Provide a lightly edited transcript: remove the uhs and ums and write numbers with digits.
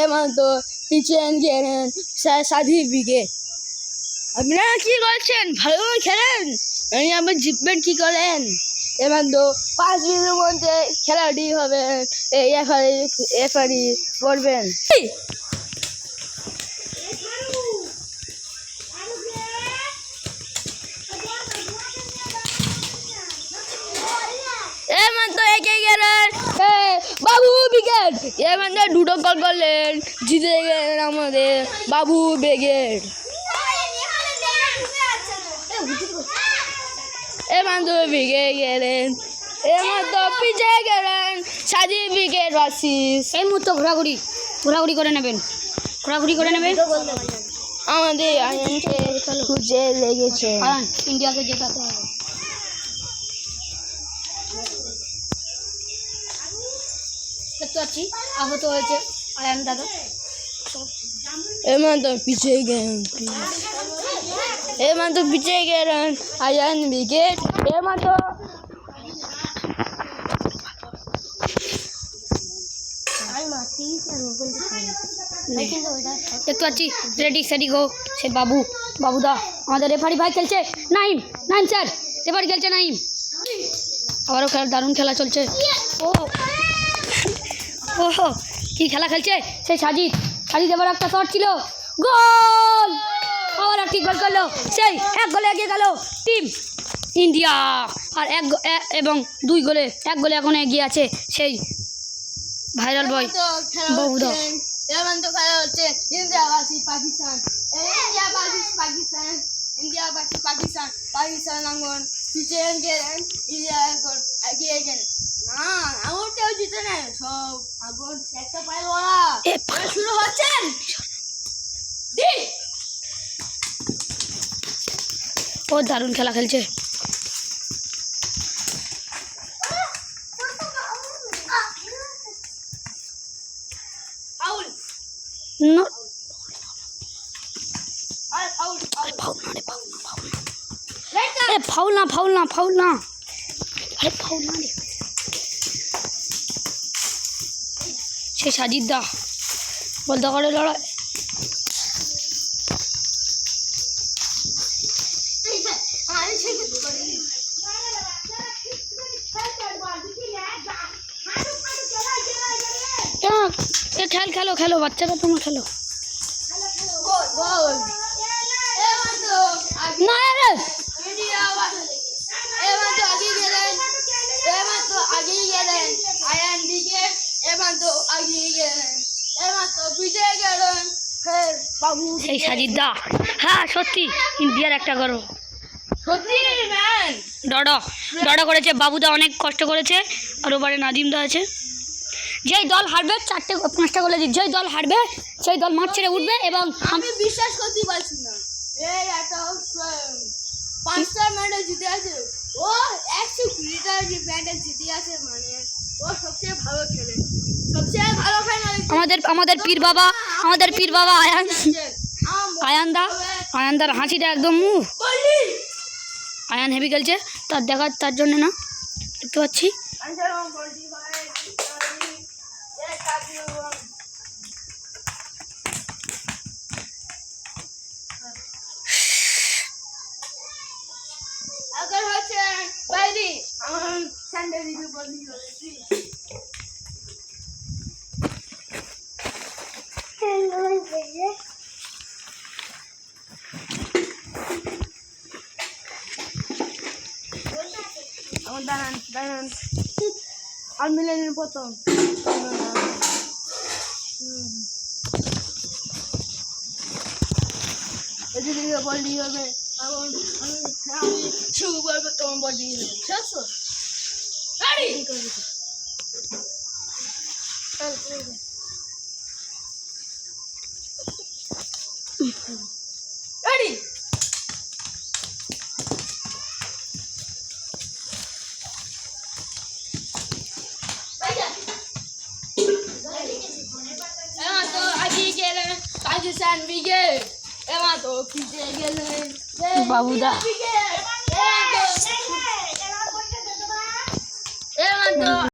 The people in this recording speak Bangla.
এমন তো পিছন গেলেন সাধি বিঘে। আপনারা কি করছেন? ভালো খেলেন, আবার জিতবেন কি করেন? এমন তো 5 মিনিটের মধ্যে খেলাটি হবে, এফারি করবেন। এমন তো একে গেলেন বাবু ব্রিগেড, এমন তো দুটো গোল করলেন, জিতে গেলেন আমাদের বাবু ব্রিগেড। এমন তো বিগে গেলেন, এমন তো পিছিয়ে গেলেন সাজি ব্রিগেড বাসিস। এই মুহূর্তে ঘোরাঘুরি করে নেবেন, আমাদের আয়নকে খুঁজে লেগেছে। ইন্ডিয়াকে জেতাতে হবে। দেখতে পাচ্ছি আহত হয়েছে আয়ান দাদা। এমন তো পিছিয়ে গেলেন আয়ান ব্রিগেড। এমন তো দেখতে পাচ্ছি রেডি সেডি গো। সে বাবুদা আমাদের রেফারি ভাই খেলছে। নাইম স্যার রেফারি খেলছে নাইম। আবারও দারুণ খেলা চলছে। ওহো কি খেলা খেলছে সেই সাজিদ এবার একটা শট ছিল, গোল। আবার একটি গোল করলো, সেই 1 গোলে এগিয়ে গেল টিম ইন্ডিয়া। আর 1 গোলে এখন এগিয়ে আছে সেই ভাইরাল বয় বাবুদা। এমন তো খেলা হচ্ছে ইন্ডিয়া ভার্সেস পাকিস্তান আঙ্গন পিছিয়ে গেলেন ইন্ডিয়া, এখন এগিয়ে গেলেন। না আঙুর কেউ জিতে নেই, সব আগুন একটা পাইল ওরা শুরু হচ্ছেন। ও দারুণ খেলা খেলছে। ফাউল না রে। সে সাজিদ দা বলতে করে লড়াই। খেলো বাচ্চারা, তোমরা খেলো না। আয়ান ব্রিগেড এবার তো আগিয়ে গেলেন, এবার তো পিছিয়ে গেলেন বাবু সেই সাজিদ দা। হ্যাঁ সত্যি ইন্ডিয়ার একটা গর্ব। সত্যি ম্যান ডডো করেছে বাবুদা, অনেক কষ্ট করেছে। আর ওবারে নাদিম দা আছে। যেই দল হারবে 4-5টা গোলে জিত, যেই দল হারবে সেই দল মাঠ ছেড়ে উঠবে। এবং আমি বিশ্বাস করতে পারছি না, এই একটা 5টা মেডেল জিতে আছে, ও 120টা মেডেল জিতে আছে, মানে ও সবচেয়ে ভালো খেলে, আমাদের পীর বাবা আয়ানদার হাসিটা একদম আয়ান হেভি খেলছে, তার জন্য না দেখতে পাচ্ছি। अगर হচ্ছে বাইরে আমার স্যান্ডেল দিতে বলি হচ্ছে আমার দাঁড়ান আর মিলেনের প্রথম এদিকে বললি হবে, আমি শুরু করবো, তোমার বললি হবে। Ready? Emang tu lagi gelen, Pakistan brigade. Emang tu kita gelen, Babuda. Emang tu